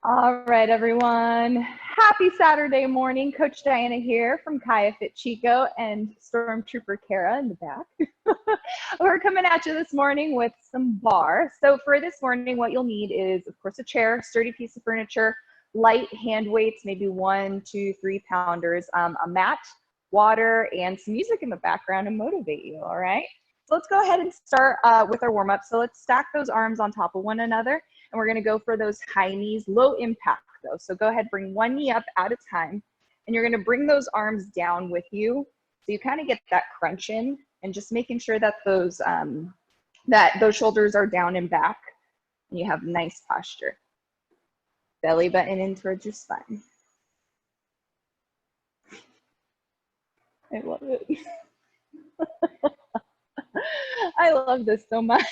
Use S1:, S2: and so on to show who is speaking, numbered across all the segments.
S1: All right, everyone. Happy Saturday morning. Coach Diana here from Kaya Fit Chico and Stormtrooper Kara in the back. We're coming at you this morning with some barre. So for this morning, what you'll need is, of course, a chair, sturdy piece of furniture, light hand weights, maybe 1, 2, 3 pounders, a mat, water, and some music in the background to motivate you, all right? So let's go ahead and start with our warm-up. So let's stack those arms on top of one another. And we're gonna go for those high knees, low impact though. So go ahead, bring one knee up at a time, and you're gonna bring those arms down with you. So you kind of get that crunch in, and just making sure that those shoulders are down and back, and you have nice posture. Belly button in towards your spine. I love it. I love this so much.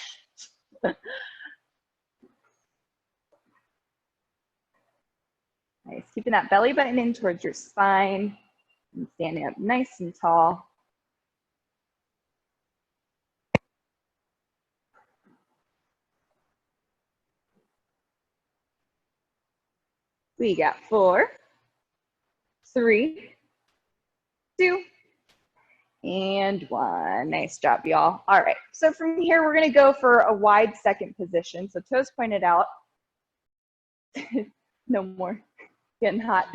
S1: Nice, keeping that belly button in towards your spine and standing up nice and tall. We got 4, 3, 2, and 1. Nice job, y'all. All right, so from here, we're gonna go for a wide second position. So toes pointed out. No more, getting hot.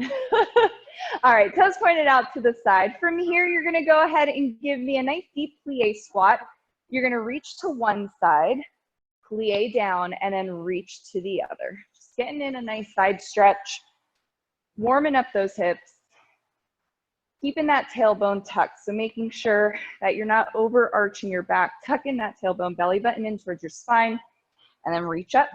S1: All right, toes pointed out to the side. From here, you're gonna go ahead and give me a nice deep plie squat. You're gonna reach to one side, plie down, and then reach to the other. Just getting in a nice side stretch, warming up those hips, keeping that tailbone tucked. So making sure that you're not overarching your back, tucking that tailbone, belly button in towards your spine, and then reach up.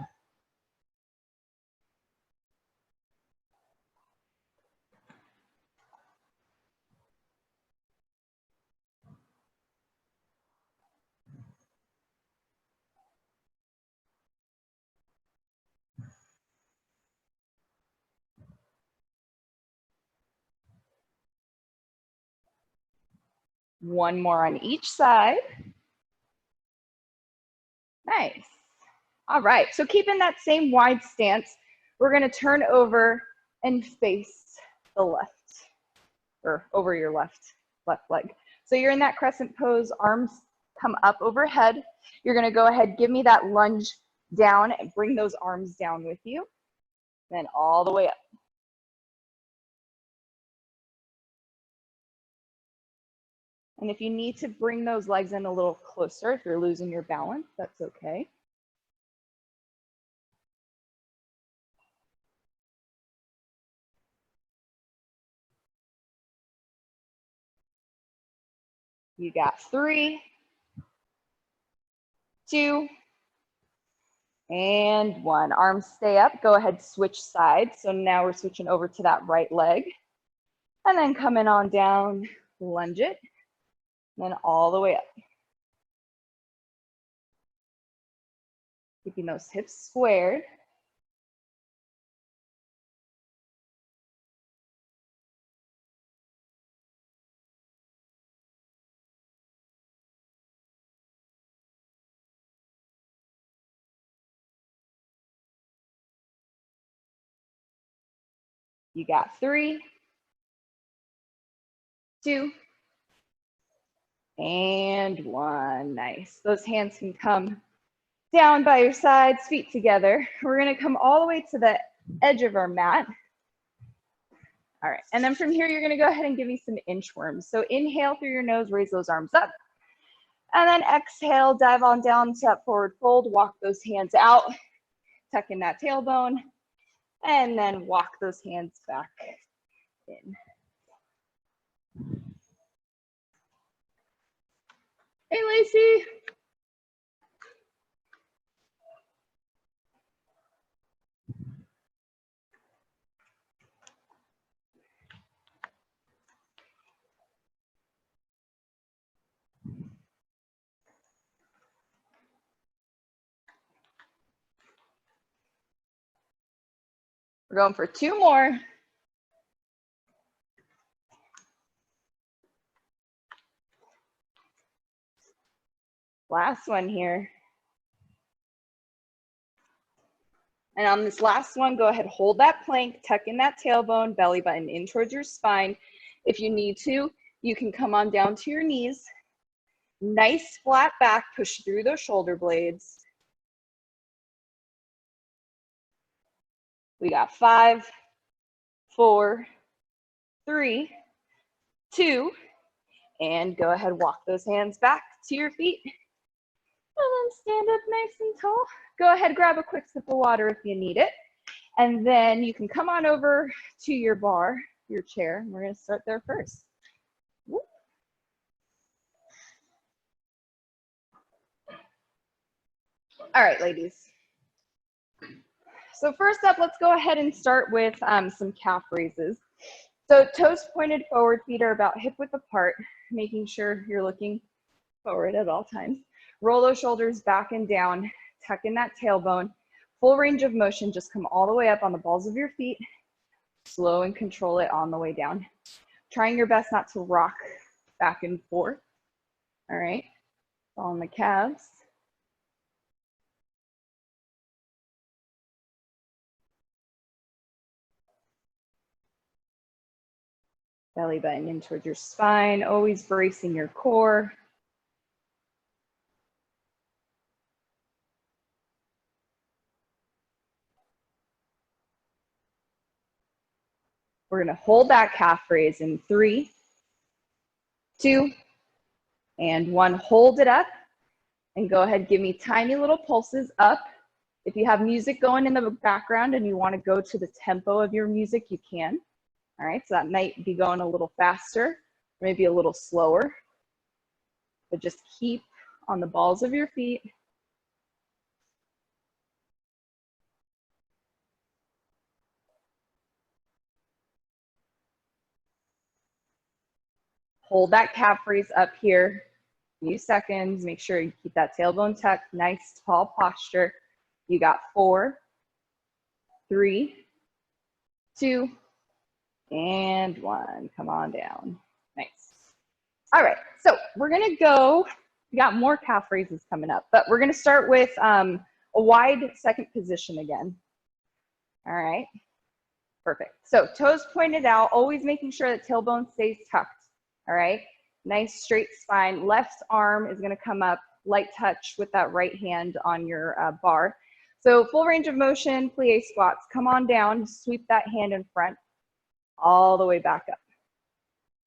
S1: One more on each side. Nice. All right, so keeping that same wide stance, we're gonna turn over and face the left, or over your left leg. So you're in that crescent pose, arms come up overhead. You're gonna go ahead, give me that lunge down and bring those arms down with you, then all the way up. And if you need to bring those legs in a little closer, if you're losing your balance, that's okay. You got 3, 2, and 1. Arms stay up. Go ahead, switch sides. So now we're switching over to that right leg. And then coming on down, lunge it, then all the way up. Keeping those hips squared. You got 3, 2, and 1. Nice. Those hands can come down by your sides, feet together. We're gonna come all the way to the edge of our mat. All right, and then from here, you're gonna go ahead and give me some inchworms. So inhale through your nose, raise those arms up. And then exhale, dive on down to that forward fold, walk those hands out, tuck in that tailbone, and then walk those hands back in. Hey, Lacey. We're going for 2 more. Last one here. And on this last one, go ahead, hold that plank, tuck in that tailbone, belly button in towards your spine. If you need to, you can come on down to your knees. Nice flat back, push through those shoulder blades. We got 5, 4, 3, 2, and go ahead, walk those hands back to your feet. And then stand up nice and tall. Go ahead, grab a quick sip of water if you need it. And then you can come on over to your bar, your chair. We're gonna start there first. Whoop. All right, ladies. So first up, let's go ahead and start with some calf raises. So toes pointed forward, feet are about hip width apart, making sure you're looking forward at all times. Roll those shoulders back and down, tuck in that tailbone. Full range of motion, just come all the way up on the balls of your feet. Slow and control it on the way down. Trying your best not to rock back and forth. All right, on the calves. Belly button in towards your spine, always bracing your core. We're gonna hold that calf raise in 3, 2, and 1. Hold it up and go ahead, give me tiny little pulses up. If you have music going in the background and you wanna go to the tempo of your music, you can. All right, so that might be going a little faster, maybe a little slower, but just keep on the balls of your feet. Hold that calf raise up here, a few seconds. Make sure you keep that tailbone tucked, nice tall posture. You got 4, 3, 2, and 1. Come on down. Nice. All right, so we're gonna go, we got more calf raises coming up, but we're gonna start with a wide second position again. All right, perfect. So toes pointed out, always making sure that tailbone stays tucked. All right, nice straight spine. Left arm is gonna come up, light touch with that right hand on your bar. So full range of motion, plie squats. Come on down, sweep that hand in front, all the way back up.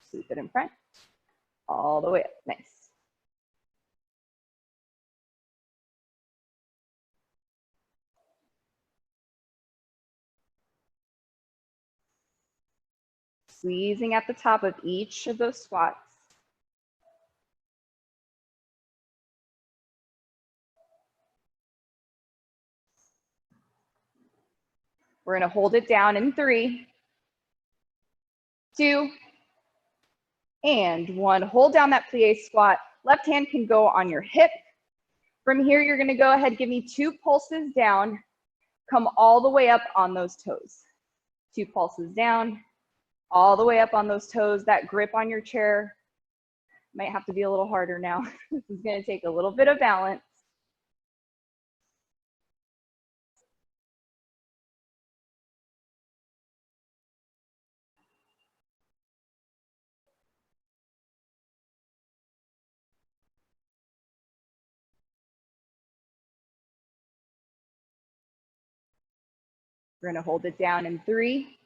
S1: Sweep it in front, all the way up. Nice. Squeezing at the top of each of those squats. We're gonna hold it down in 3, 2, and 1. Hold down that plie squat. Left hand can go on your hip. From here, you're gonna go ahead, give me 2 pulses down, come all the way up on those toes. 2 pulses down, all the way up on those toes. That grip on your chair might have to be a little harder now. This is gonna take a little bit of balance. We're gonna hold it down in 3,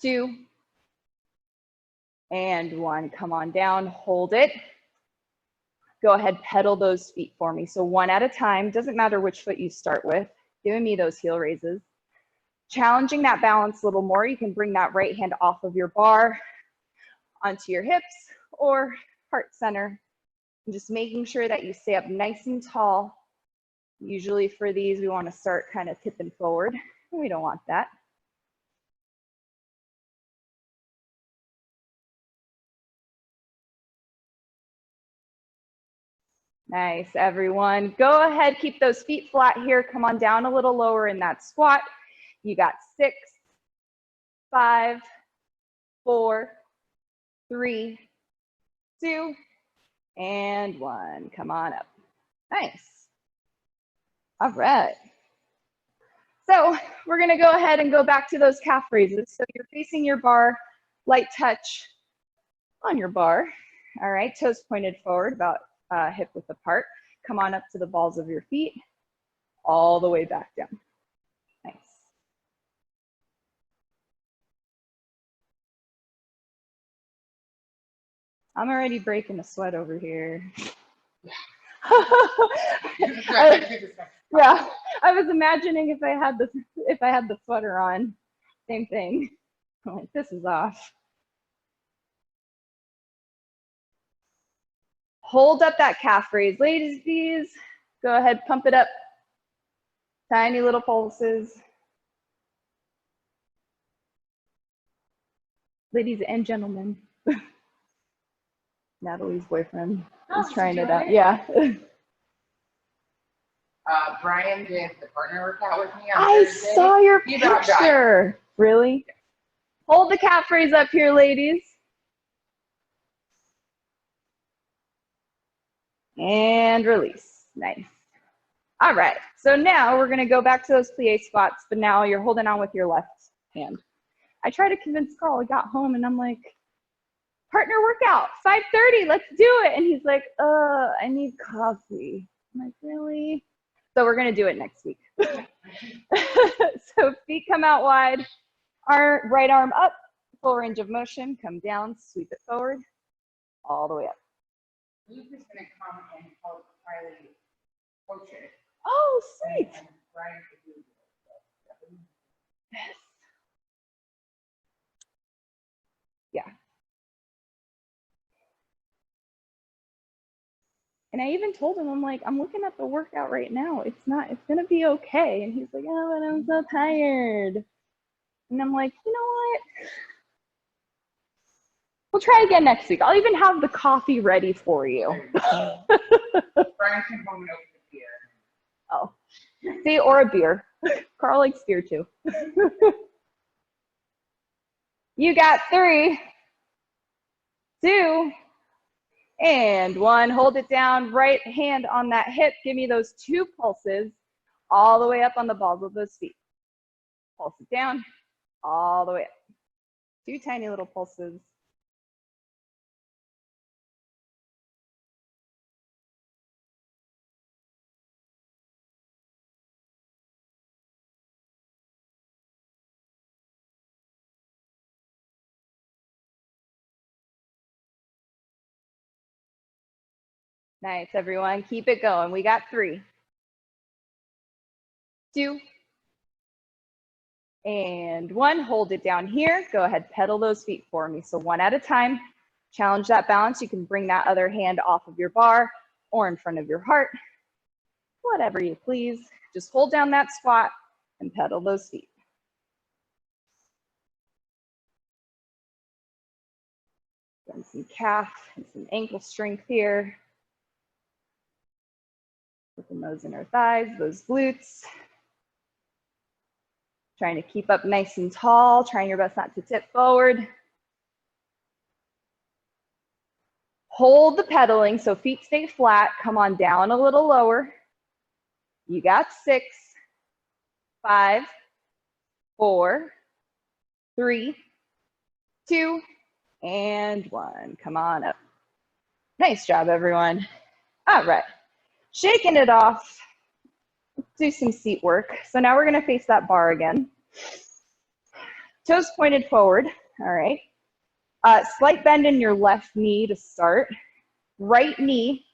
S1: 2, and 1. Come on down, hold it. Go ahead, pedal those feet for me. So 1 at a time, doesn't matter which foot you start with, giving me those heel raises. Challenging that balance a little more, you can bring that right hand off of your bar onto your hips or heart center. And just making sure that you stay up nice and tall. Usually for these, we want to start kind of tipping forward. We don't want that. Nice, everyone. Go ahead, keep those feet flat here. Come on down a little lower in that squat. You got 6, 5, 4, 3, 2, and 1. Come on up. Nice. All right. So we're gonna go ahead and go back to those calf raises. So you're facing your bar, light touch on your bar. All right, toes pointed forward, about hip width apart. Come on up to the balls of your feet, all the way back down. Nice. I'm already breaking a sweat over here. Yeah, I was imagining if I had the sweater on, same thing. I'm like, this is off. Hold up that calf raise, ladies, please. Go ahead, pump it up. Tiny little pulses. Ladies and gentlemen. Natalie's boyfriend is trying it out. Yeah.
S2: Brian did the partner workout with me on
S1: I
S2: Thursday.
S1: saw your picture. Really? Hold the calf raise up here, ladies. And release. Nice. All right. So now we're going to go back to those plie squats, but now you're holding on with your left hand. I tried to convince Carl. I got home and I'm like, partner workout, 5:30, let's do it. And he's like, I need coffee. I'm like, really? So we're going to do it next week. So feet come out wide, right arm up, full range of motion, come down, sweep it forward, all the way up.
S2: Luke is going to come and help Kylie coach it.
S1: Oh, sweet.
S2: And Brian could do it.
S1: Yes. Yeah. And I even told him, I'm like, I'm looking at the workout right now. It's going to be okay. And he's like, oh, but I'm so tired. And I'm like, you know what? We'll try again next week. I'll even have the coffee ready for you.
S2: Brian can home and open the beer.
S1: Oh, see, or a beer. Carl likes beer too. You got 3, 2, and 1. Hold it down. Right hand on that hip. Give me those 2 pulses all the way up on the balls of those feet. Pulse it down, all the way up. 2 tiny little pulses. Nice, everyone. Keep it going. We got 3, 2, and 1. Hold it down here. Go ahead, pedal those feet for me. So 1 at a time. Challenge that balance. You can bring that other hand off of your bar or in front of your heart. Whatever you please. Just hold down that squat and pedal those feet. Getting some calf and some ankle strength here. Putting those inner thighs, those glutes. Trying to keep up nice and tall, trying your best not to tip forward. Hold the pedaling so feet stay flat. Come on down a little lower. You got 6, 5, 4, 3, 2, and 1. Come on up. Nice job, everyone. All right, shaking it off. Let's do some seat work. So now we're gonna face that bar again. Toes pointed forward, all right. Slight bend in your left knee to start. Right knee,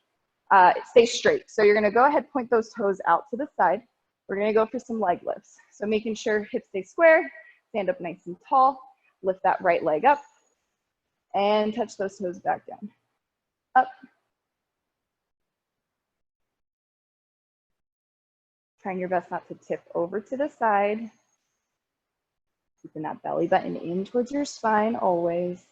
S1: stay straight. So you're gonna go ahead, point those toes out to the side. We're gonna go for some leg lifts. So making sure hips stay square, stand up nice and tall, lift that right leg up, and touch those toes back down. Up. Trying your best not to tip over to the side. Keeping that belly button in towards your spine always.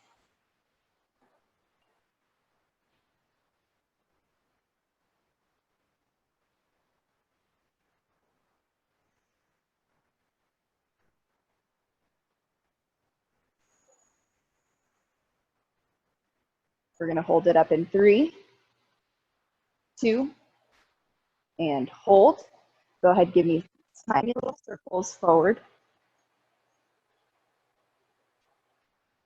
S1: We're gonna hold it up in 3, 2, and hold. Go ahead, give me Tiny little circles forward.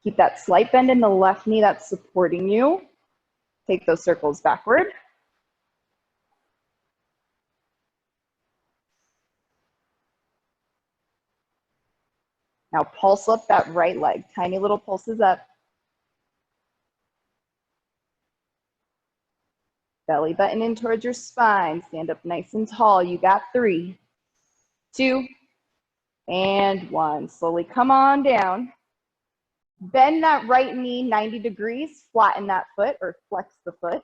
S1: Keep that slight bend in the left knee that's supporting you. Take those circles backward. Now pulse up that right leg. Tiny little pulses up. Belly button in towards your spine. Stand up nice and tall. You got 3, 2, and 1. Slowly come on down. Bend that right knee 90 degrees. Flatten that foot or flex the foot.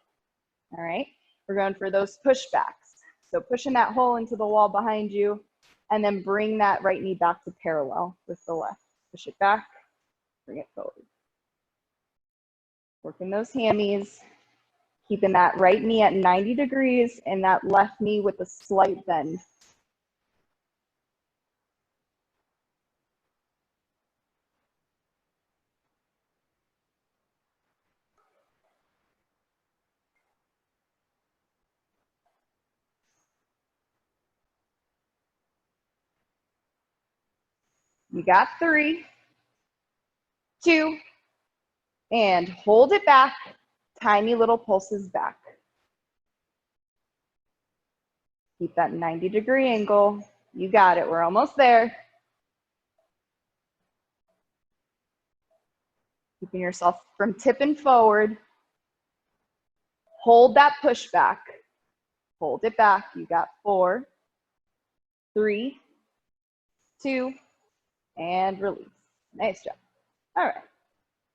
S1: All right. We're going for those pushbacks. So pushing that hole into the wall behind you, and then bring that right knee back to parallel with the left. Push it back, bring it forward. Working those hammies. Keeping that right knee at 90 degrees and that left knee with a slight bend. You got 3, 2, and hold it back. Tiny little pulses back. Keep that 90-degree angle. You got it. We're almost there. Keeping yourself from tipping forward. Hold that push back. Hold it back. You got 4, 3, 2, and release. Nice job. All right.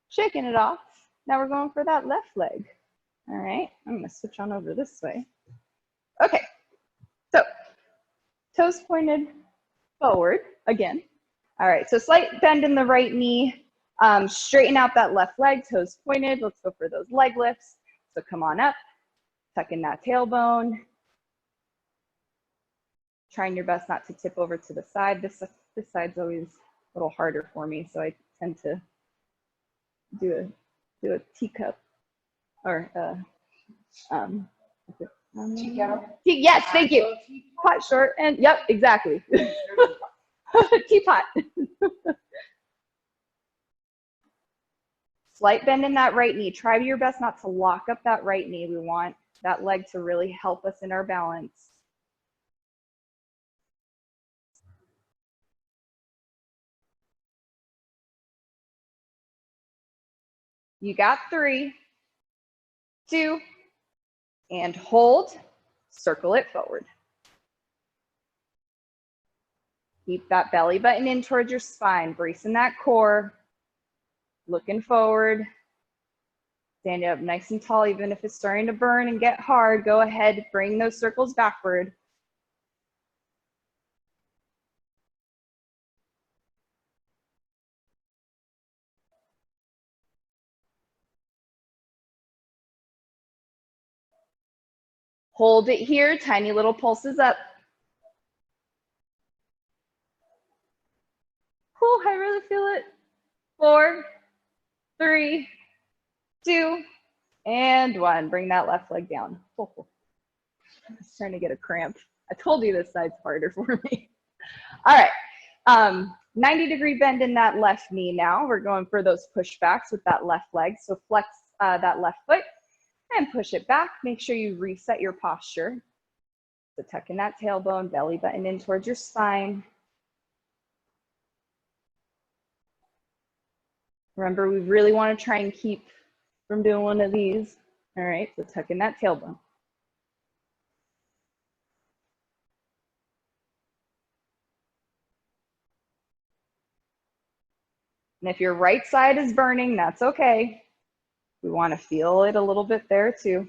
S1: Shaking it off. Now we're going for that left leg. All right. I'm going to switch on over this way. Okay. So toes pointed forward again. All right. So slight bend in the right knee. Straighten out that left leg, toes pointed. Let's go for those leg lifts. So come on up. Tuck in that tailbone. Trying your best not to tip over to the side. This side's always a little harder for me, so I tend to do a teacup or yes, thank you. Pot short and yep, exactly. Teapot. Slight bend in that right knee. Try your best not to lock up that right knee. We want that leg to really help us in our balance. You got 3, 2, and hold. Circle it forward. Keep that belly button in towards your spine, bracing that core, looking forward. Stand up nice and tall, even if it's starting to burn and get hard. Go ahead, bring those circles backward. Hold it here, tiny little pulses up. Cool, I really feel it. 4, 3, 2, and 1. Bring that left leg down. Oh, I was trying to get a cramp. I told you this side's harder for me. All right, 90-degree bend in that left knee now. We're going for those pushbacks with that left leg. So flex that left foot and push it back. Make sure you reset your posture. So tuck in that tailbone, belly button in towards your spine. Remember, we really want to try and keep from doing one of these. All right, so tuck in that tailbone. And if your right side is burning, that's okay. We want to feel it a little bit there too.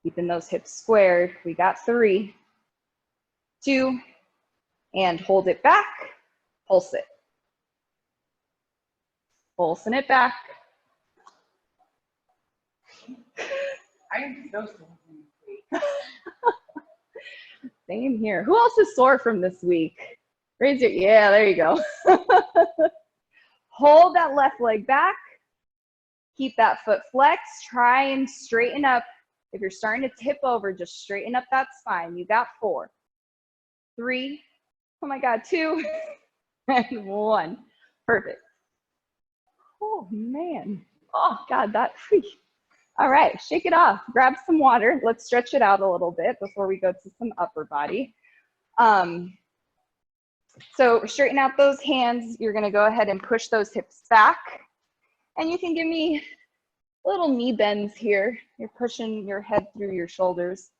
S1: Keeping those hips squared. We got 3, 2, and hold it back. Pulse it. Pulsing it back.
S2: I am so sorry.
S1: Same here. Who else is sore from this week? Raise your, yeah, there you go. Hold that left leg back. Keep that foot flexed. Try and straighten up. If you're starting to tip over, just straighten up that spine. You got 4, 3, oh my God, 2, and 1. Perfect. Oh man, oh God, that, all right, shake it off, grab some water. Let's stretch it out a little bit before we go to some upper body. So straighten out those hands. You're gonna go ahead and push those hips back. And you can give me little knee bends here. You're pushing your head through your shoulders,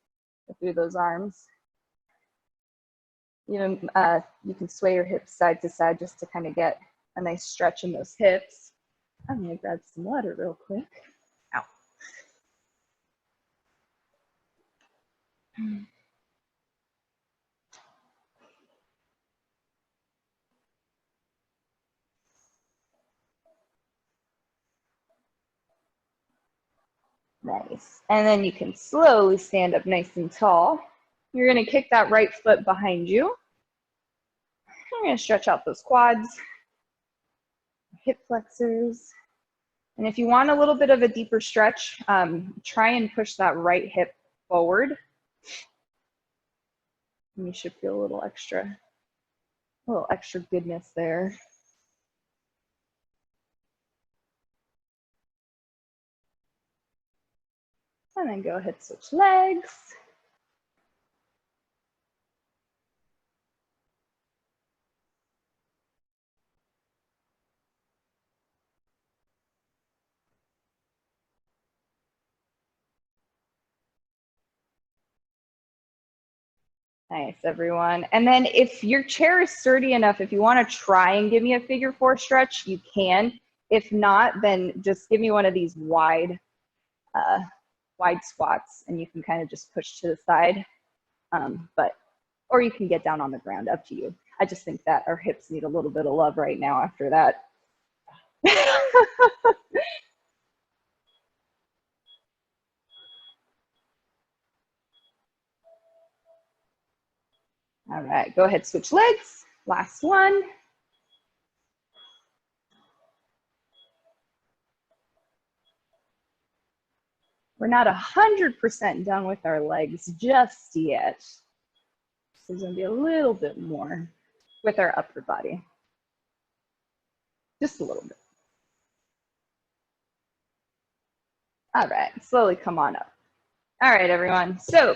S1: through those arms. You can sway your hips side to side just to kind of get a nice stretch in those hips. I'm gonna grab some water real quick. Ow. Nice. And then you can slowly stand up nice and tall. You're gonna kick that right foot behind you. You're gonna stretch out those quads, hip flexors. And if you want a little bit of a deeper stretch, try and push that right hip forward. And you should feel a little extra goodness there. And then go ahead, switch legs. Nice, everyone. And then if your chair is sturdy enough, if you want to try and give me a figure 4 stretch, you can. If not, then just give me one of these wide squats, and you can kind of just push to the side. Or you can get down on the ground, up to you. I just think that our hips need a little bit of love right now after that. All right, go ahead, switch legs. Last one. We're not 100% done with our legs just yet. So there's gonna be a little bit more with our upper body. Just a little bit. All right, slowly come on up. All right, everyone. So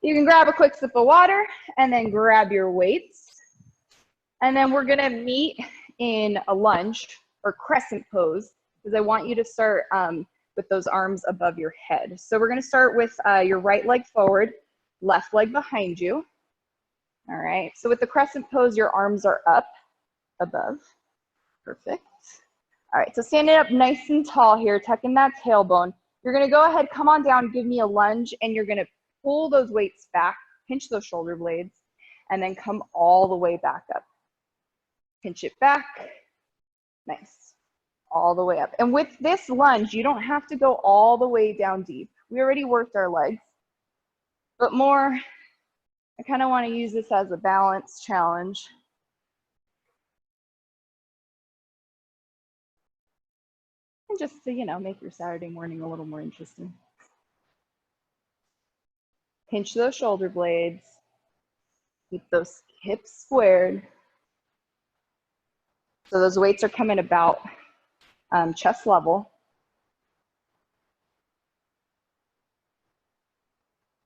S1: you can grab a quick sip of water and then grab your weights. And then we're gonna meet in a lunge or crescent pose, because I want you to start with those arms above your head. So we're gonna start with your right leg forward, left leg behind you. All right, so with the crescent pose, your arms are up above. Perfect. All right, so standing up nice and tall here, tucking that tailbone. You're gonna go ahead, come on down, give me a lunge, and you're gonna pull those weights back, pinch those shoulder blades, and then come all the way back up. Pinch it back, nice, all the way up. And with this lunge, you don't have to go all the way down deep. We already worked our legs, but more, I kind of want to use this as a balance challenge. And just to, make your Saturday morning a little more interesting. Pinch those shoulder blades. Keep those hips squared. So those weights are coming about chest level.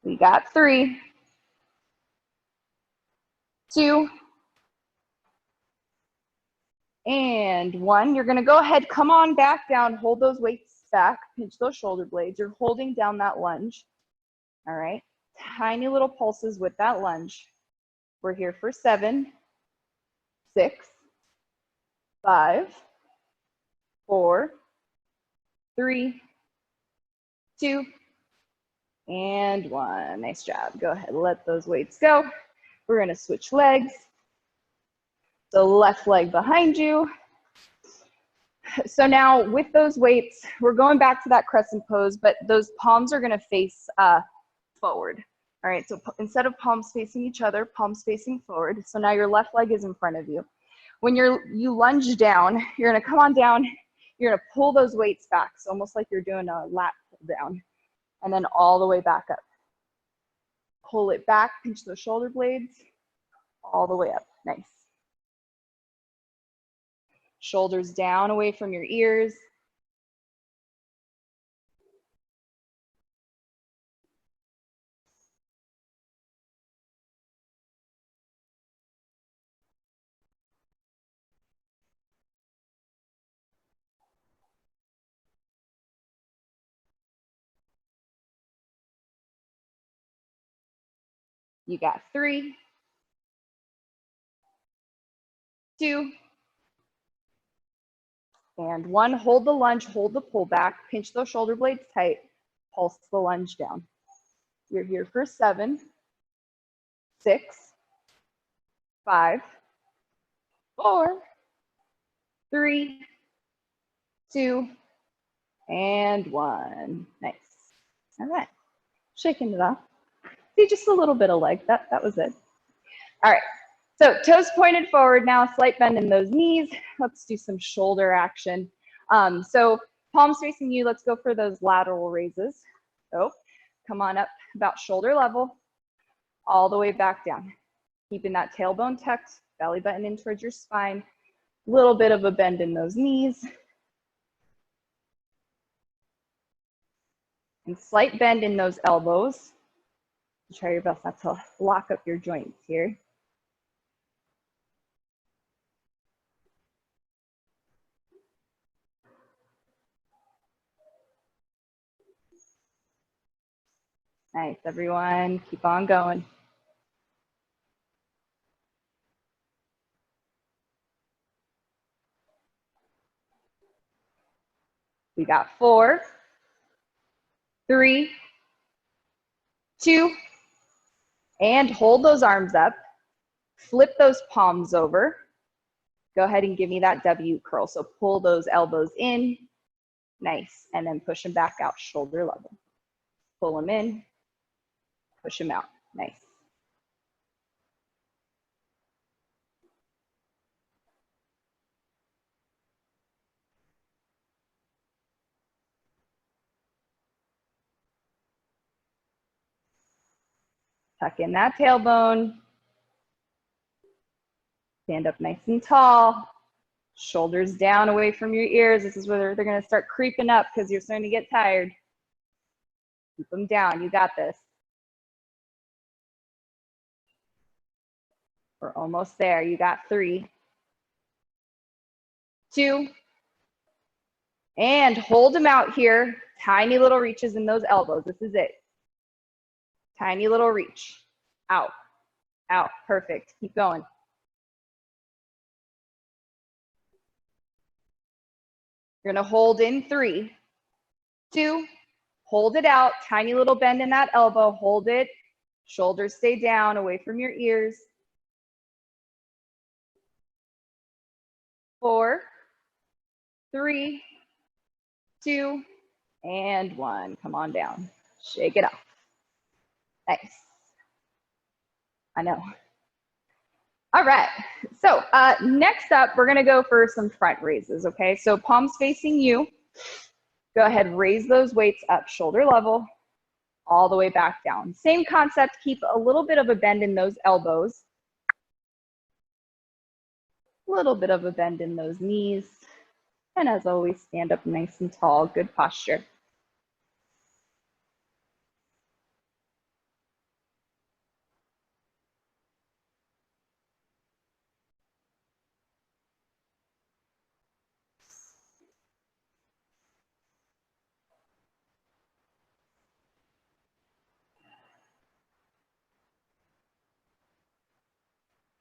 S1: We got 3, 2, and 1. You're gonna go ahead, come on back down, hold those weights back, pinch those shoulder blades. You're holding down that lunge, all right? Tiny little pulses with that lunge. We're here for 7, 6, 5, 4, 3, 2, and 1. Nice job. Go ahead, let those weights go. We're gonna switch legs. The left leg behind you. So now with those weights, we're going back to that crescent pose, but those palms are gonna face forward. All right, so instead of palms facing each other, palms facing forward. So now your left leg is in front of you. When you lunge down, you're gonna come on down, you're gonna pull those weights back. So almost like you're doing a lat pull down, and then all the way back up. Pull it back, pinch those shoulder blades, all the way up. Nice. Shoulders down away from your ears. You got 3, 2, and 1. Hold the lunge, hold the pull back, pinch those shoulder blades tight, pulse the lunge down. You're here for 7, 6, 5, 4, 3, 2, and 1. Nice. All right. Shaking it off. See, just a little bit of leg. That was it. All right. So toes pointed forward now, slight bend in those knees. Let's do some shoulder action. So palms facing you. Let's go for those lateral raises. So come on up about shoulder level, all the way back down. Keeping that tailbone tucked, belly button in towards your spine. Little bit of a bend in those knees. And slight bend in those elbows. Try your best not to lock up your joints here. Nice, everyone. Keep on going. We got 4, 3, 2, and hold those arms up. Flip those palms over. Go ahead and give me that W curl. So pull those elbows in. Nice. And then push them back out, shoulder level. Pull them in, push them out. Nice. Tuck in that tailbone. Stand up nice and tall. Shoulders down away from your ears. This is where they're going to start creeping up because you're starting to get tired. Keep them down. You got this. We're almost there. You got 3, 2, and hold them out here. Tiny little reaches in those elbows. This is it. Tiny little reach. Out, out. Perfect. Keep going. You're going to hold in 3, 2, hold it out. Tiny little bend in that elbow. Hold it. Shoulders stay down away from your ears. 4, 3, 2, and 1. Come on down. Shake it off. Nice. I know. All right. So next up, we're going to go for some front raises. Okay. So palms facing you. Go ahead, raise those weights up, shoulder level, all the way back down. Same concept. Keep a little bit of a bend in those elbows. A little bit of a bend in those knees. And as always, stand up nice and tall. Good posture.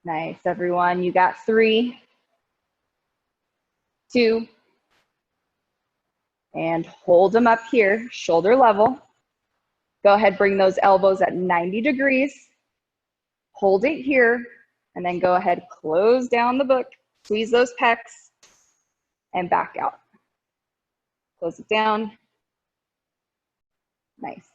S1: Nice, everyone. You got 3, 2, and hold them up here, shoulder level. Go ahead, bring those elbows at 90 degrees. Hold it here, and then go ahead, close down the book, squeeze those pecs, and back out. Close it down. Nice.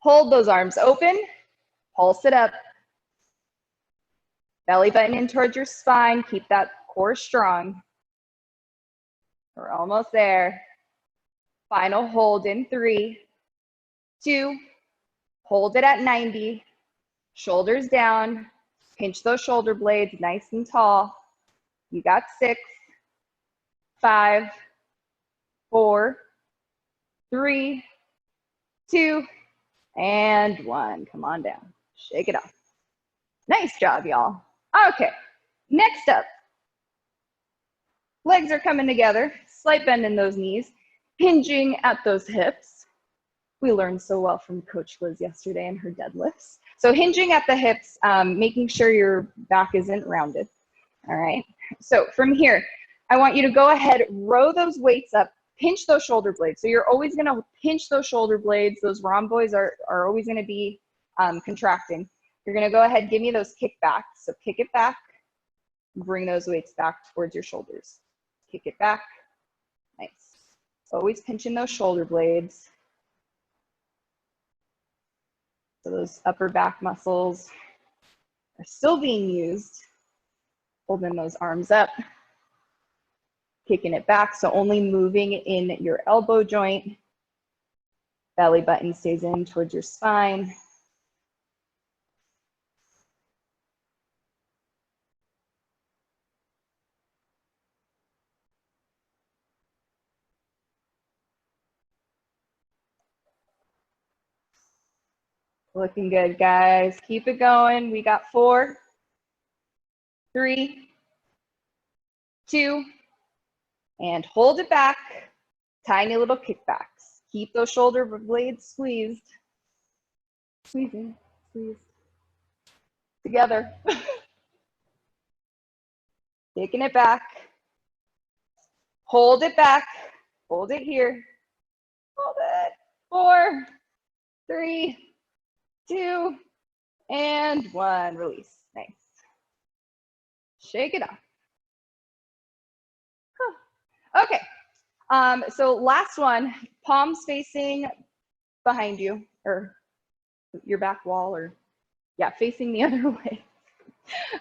S1: Hold those arms open, pulse it up. Belly button in towards your spine, keep that core strong. We're almost there. Final hold in 3, 2, hold it at 90, shoulders down, pinch those shoulder blades nice and tall. You got 6, 5, 4, 3, 2, and 1. Come on down. Shake it off. Nice job, y'all. Okay, next up. Legs are coming together. Slight bend in those knees. Hinging at those hips. We learned so well from Coach Liz yesterday in her deadlifts. So hinging at the hips, making sure your back isn't rounded. All right. So from here, I want you to go ahead, row those weights up, pinch those shoulder blades. So you're always going to pinch those shoulder blades. Those rhomboids are always going to be contracting. You're going to go ahead, give me those kickbacks. So kick it back, bring those weights back towards your shoulders. Kick it back. Nice. Always pinching those shoulder blades. So those upper back muscles are still being used. Holding those arms up. Kicking it back, so only moving in your elbow joint. Belly button stays in towards your spine. Looking good, guys. Keep it going. We got 4, 3, 2, and hold it back. Tiny little kickbacks. Keep those shoulder blades squeezed. Squeezing, squeezed. Together. Taking it back. Hold it back. Hold it here. Hold it. 4, 3, 2, and 1. Release. Nice. Shake it off. Okay. So last one, palms facing behind you, or your back wall, or yeah, facing the other way.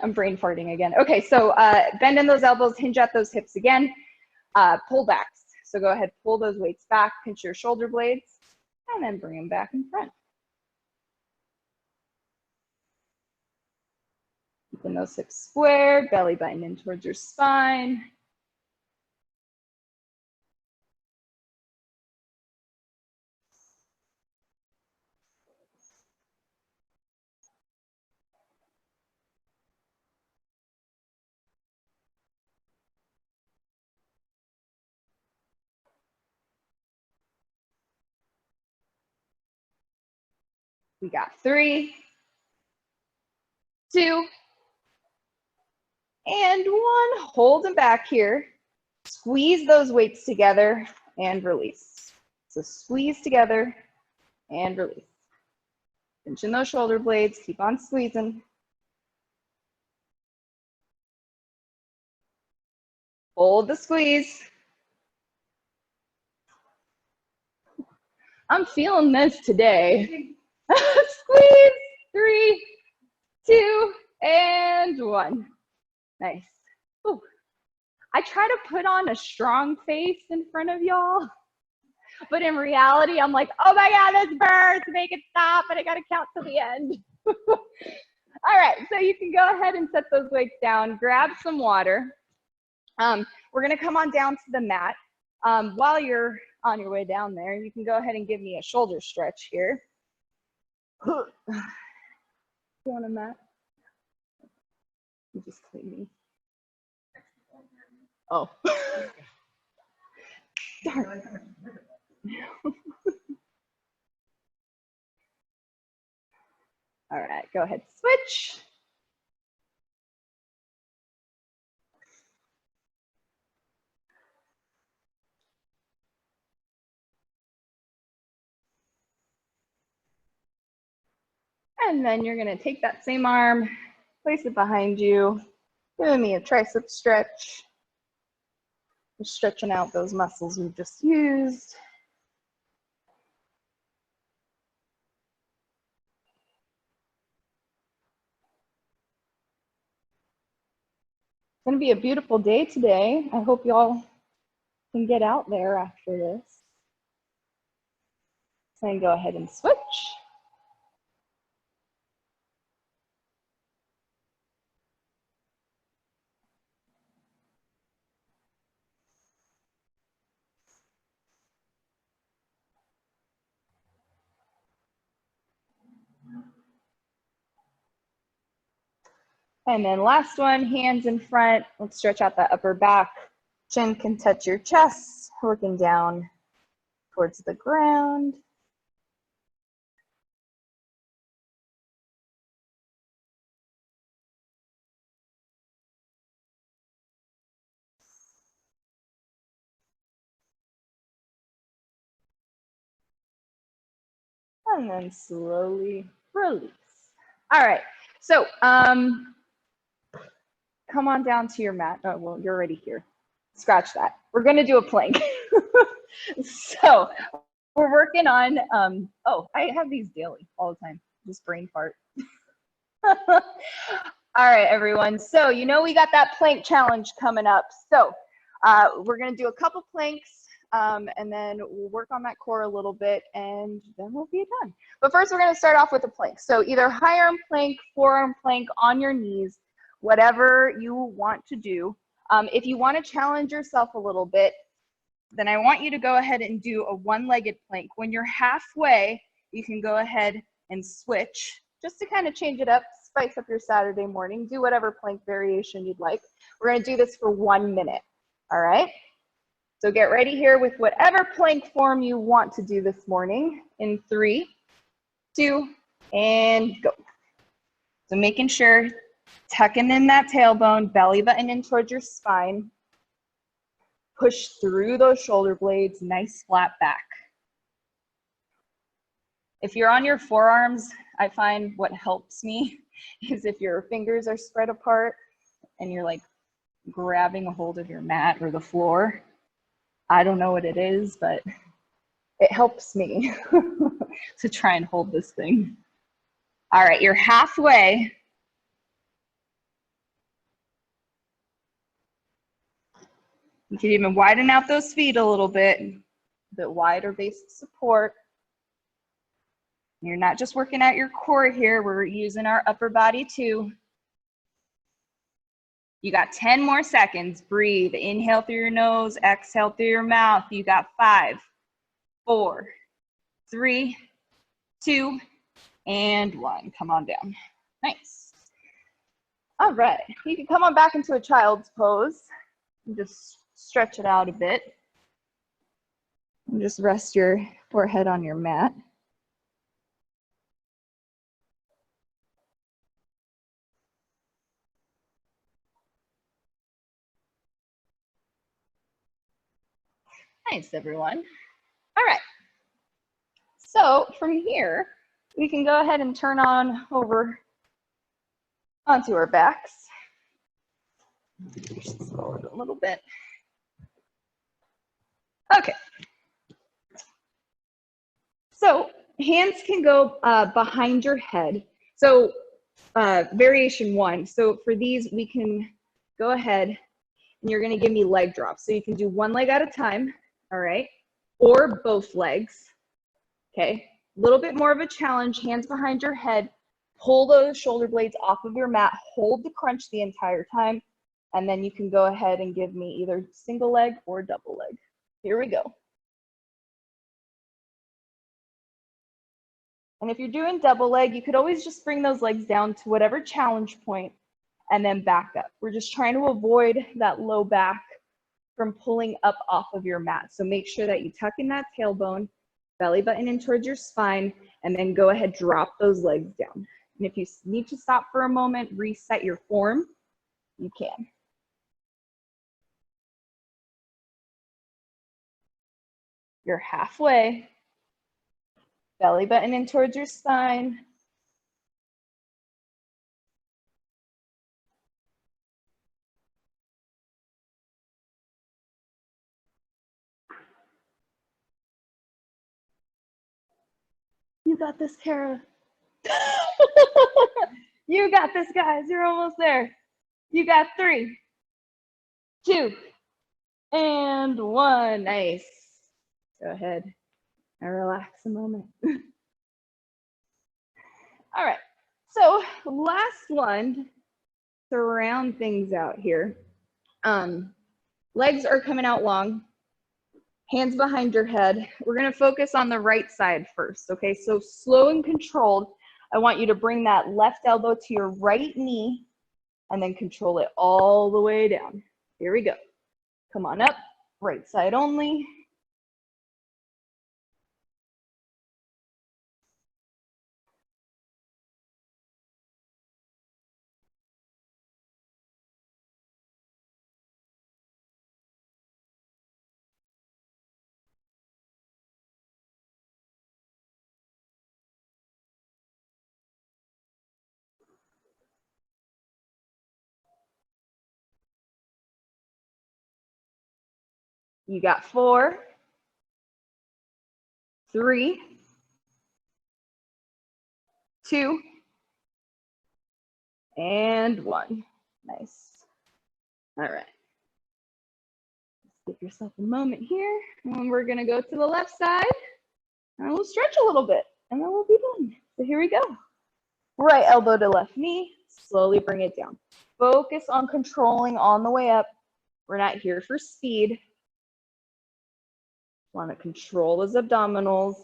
S1: I'm brain farting again. Okay, so bend in those elbows, hinge at those hips again, pull backs. So go ahead, pull those weights back, pinch your shoulder blades, and then bring them back in front. Keeping those hips squared, belly button in towards your spine. We got 3, 2, and 1. Hold them back here. Squeeze those weights together and release. So squeeze together and release. Pinching those shoulder blades, keep on squeezing. Hold the squeeze. I'm feeling this today. Squeeze. 3, 2, and 1. Nice. Ooh. I try to put on a strong face in front of y'all, but in reality, I'm like, oh my God, this burns, make it stop, but I gotta count to the end. All right, so you can go ahead and set those weights down, grab some water. We're gonna come on down to the mat. While you're on your way down there, you can go ahead and give me a shoulder stretch here. You want a mat? You just clean me. Oh. Darn. All right, go ahead, switch. And then you're gonna take that same arm, place it behind you, giving me a tricep stretch. Just stretching out those muscles we just used. gonna be a beautiful day today. I hope y'all can get out there after this. So I can go ahead and switch. And then last one, hands in front. Let's stretch out that upper back. Chin can touch your chest, looking down towards the ground. And then slowly release. All right, so come on down to your mat. Oh, well, you're already here. Scratch that. We're gonna do a plank. So we're working on, oh, I have these daily all the time, just brain fart. All right, everyone. So you know we got that plank challenge coming up. So we're gonna do a couple planks and then we'll work on that core a little bit and then we'll be done. But first we're gonna start off with a plank. So either high arm plank, forearm plank on your knees, whatever you want to do. If you want to challenge yourself a little bit, then I want you to go ahead and do a one-legged plank. When you're halfway, you can go ahead and switch just to kind of change it up, spice up your Saturday morning, do whatever plank variation you'd like. We're gonna do this for 1 minute, all right? So get ready here with whatever plank form you want to do this morning in 3, 2, and go. So making sure, tucking in that tailbone, belly button in towards your spine. Push through those shoulder blades, nice flat back. If you're on your forearms, I find what helps me is if your fingers are spread apart and you're like grabbing a hold of your mat or the floor. I don't know what it is, but it helps me to try and hold this thing. All right, you're halfway. You can even widen out those feet a little bit wider base of support. You're not just working out your core here, we're using our upper body too. You got 10 more seconds. Breathe. Inhale through your nose, exhale through your mouth. You got 5, 4, 3, 2, and 1. Come on down. Nice. All right. You can come on back into a child's pose and just stretch it out a bit. And just rest your forehead on your mat. Nice, everyone. All right. So from here, we can go ahead and turn on over onto our backs. Just lower it a little bit. Okay. So hands can go behind your head. So variation 1. So for these, we can go ahead and you're gonna give me leg drops. So you can do one leg at a time, all right? Or both legs, okay? A little bit more of a challenge, hands behind your head, pull those shoulder blades off of your mat, hold the crunch the entire time, and then you can go ahead and give me either single leg or double leg. Here we go. And if you're doing double leg, you could always just bring those legs down to whatever challenge point and then back up. We're just trying to avoid that low back from pulling up off of your mat. So make sure that you tuck in that tailbone, belly button in towards your spine, and then go ahead, drop those legs down. And if you need to stop for a moment, reset your form, you can. You're halfway. Belly button in towards your spine. You got this, Kara. You got this, guys. You're almost there. You got 3, 2, and 1. Nice. Go ahead and relax a moment. All right, so last one to round things out here. Legs are coming out long, hands behind your head. We're gonna focus on the right side first, okay? So slow and controlled. I want you to bring that left elbow to your right knee and then control it all the way down. Here we go. Come on up, right side only. You got 4, 3, 2, and 1. Nice. All right. Give yourself a moment here, and we're gonna go to the left side, and we'll stretch a little bit, and then we'll be done. So here we go. Right elbow to left knee, slowly bring it down. Focus on controlling on the way up. We're not here for speed. Want to control those abdominals.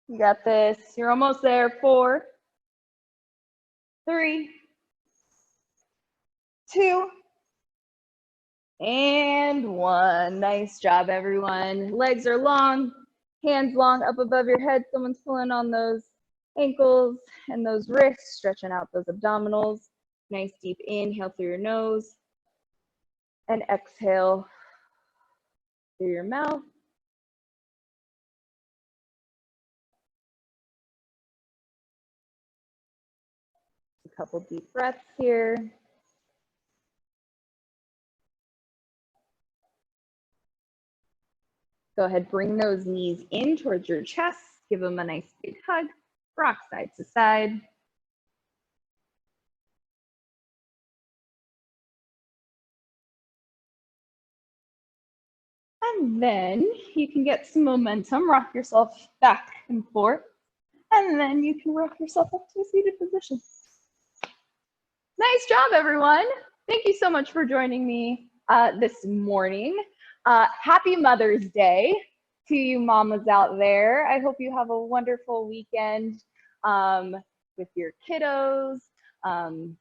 S1: You got this. You're almost there. 4, 3, 2, and 1. Nice job, everyone. Legs are long, hands long up above your head. Someone's pulling on those ankles and those wrists, stretching out those abdominals. Nice deep inhale through your nose and exhale through your mouth. A couple deep breaths here. Go ahead, bring those knees in towards your chest. Give them a nice big hug. Rock side to side. And then you can get some momentum, rock yourself back and forth, and then you can rock yourself up to a seated position. Nice job, everyone. Thank you so much for joining me this morning. Happy Mother's Day to you mamas out there. I hope you have a wonderful weekend with your kiddos, and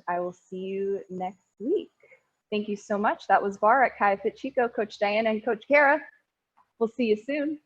S1: I will see you next week. Thank you so much. That was Barre at Chi Fit Chico, Coach Diana and Coach Kara. We'll see you soon.